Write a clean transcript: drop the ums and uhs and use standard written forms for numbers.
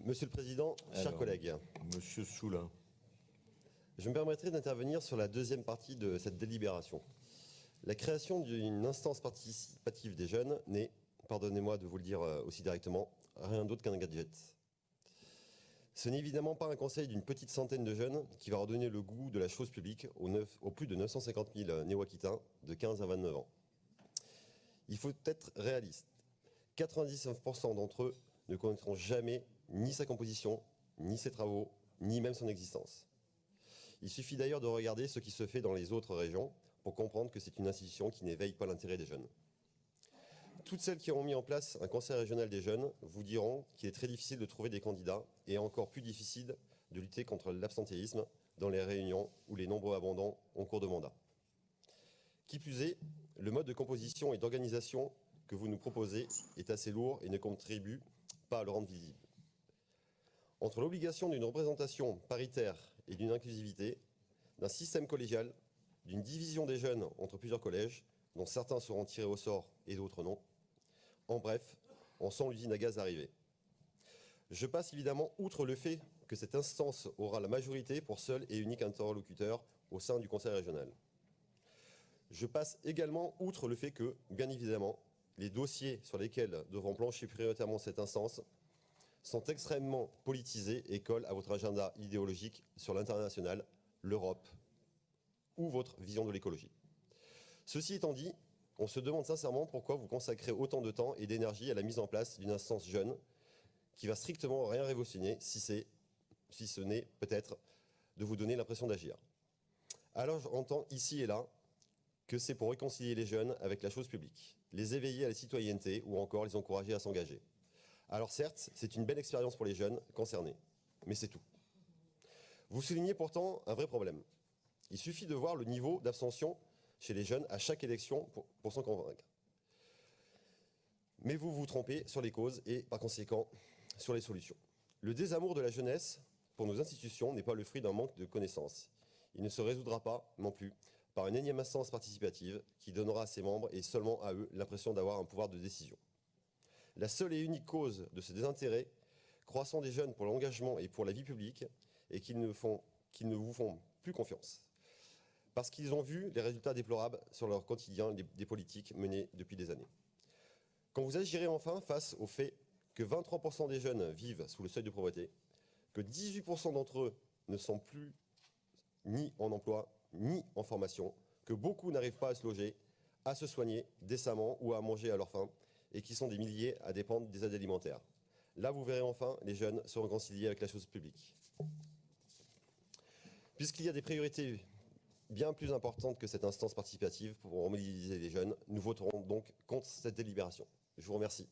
Monsieur le Président, chers collègues, Monsieur Soulin. je me permettrai d'intervenir sur la deuxième partie de cette délibération. La création d'une instance participative des jeunes n'est, pardonnez-moi de vous le dire aussi directement, rien d'autre qu'un gadget. Ce n'est évidemment pas un conseil d'une petite centaine de jeunes qui va redonner le goût de la chose publique aux plus de 950 000 néo-aquitains de 15 à 29 ans. Il faut être réaliste. 99% d'entre eux ne connaîtront jamais ni sa composition, ni ses travaux, ni même son existence. Il suffit d'ailleurs de regarder ce qui se fait dans les autres régions pour comprendre que c'est une institution qui n'éveille pas l'intérêt des jeunes. Toutes celles qui ont mis en place un conseil régional des jeunes vous diront qu'il est très difficile de trouver des candidats et encore plus difficile de lutter contre l'absentéisme dans les réunions ou les nombreux abandons en cours de mandat. Qui plus est, le mode de composition et d'organisation que vous nous proposez est assez lourd et ne contribue pas à le rendre visible. Entre l'obligation d'une représentation paritaire et d'une inclusivité, d'un système collégial, d'une division des jeunes entre plusieurs collèges, dont certains seront tirés au sort et d'autres non, en bref, on sent l'usine à gaz arriver. Je passe évidemment outre le fait que cette instance aura la majorité pour seul et unique interlocuteur au sein du conseil régional. Je passe également outre le fait que, bien évidemment, les dossiers sur lesquels devront plancher prioritairement cette instance sont extrêmement politisés et collent à votre agenda idéologique sur l'international, l'Europe ou votre vision de l'écologie. Ceci étant dit, on se demande sincèrement pourquoi vous consacrez autant de temps et d'énergie à la mise en place d'une instance jeune qui va strictement rien révolutionner si ce n'est peut-être de vous donner l'impression d'agir. Alors j'entends ici et là que c'est pour réconcilier les jeunes avec la chose publique, les éveiller à la citoyenneté ou encore les encourager à s'engager. Alors certes, c'est une belle expérience pour les jeunes concernés, mais c'est tout. Vous soulignez pourtant un vrai problème. Il suffit de voir le niveau d'abstention chez les jeunes à chaque élection pour s'en convaincre. Mais vous vous trompez sur les causes et, par conséquent, sur les solutions. Le désamour de la jeunesse pour nos institutions n'est pas le fruit d'un manque de connaissances. Il ne se résoudra pas, non plus, par une énième instance participative qui donnera à ses membres et seulement à eux l'impression d'avoir un pouvoir de décision. La seule et unique cause de ce désintérêt croissant des jeunes pour l'engagement et pour la vie publique est qu'ils ne vous font plus confiance. Parce qu'ils ont vu les résultats déplorables sur leur quotidien des politiques menées depuis des années. Quand vous agirez enfin face au fait que 23% des jeunes vivent sous le seuil de pauvreté, que 18% d'entre eux ne sont plus ni en emploi, ni en formation, que beaucoup n'arrivent pas à se loger, à se soigner décemment ou à manger à leur faim, et qui sont des milliers à dépendre des aides alimentaires. Là, vous verrez enfin, les jeunes se réconcilier avec la chose publique. Puisqu'il y a des priorités bien plus importantes que cette instance participative pour mobiliser les jeunes, nous voterons donc contre cette délibération. Je vous remercie.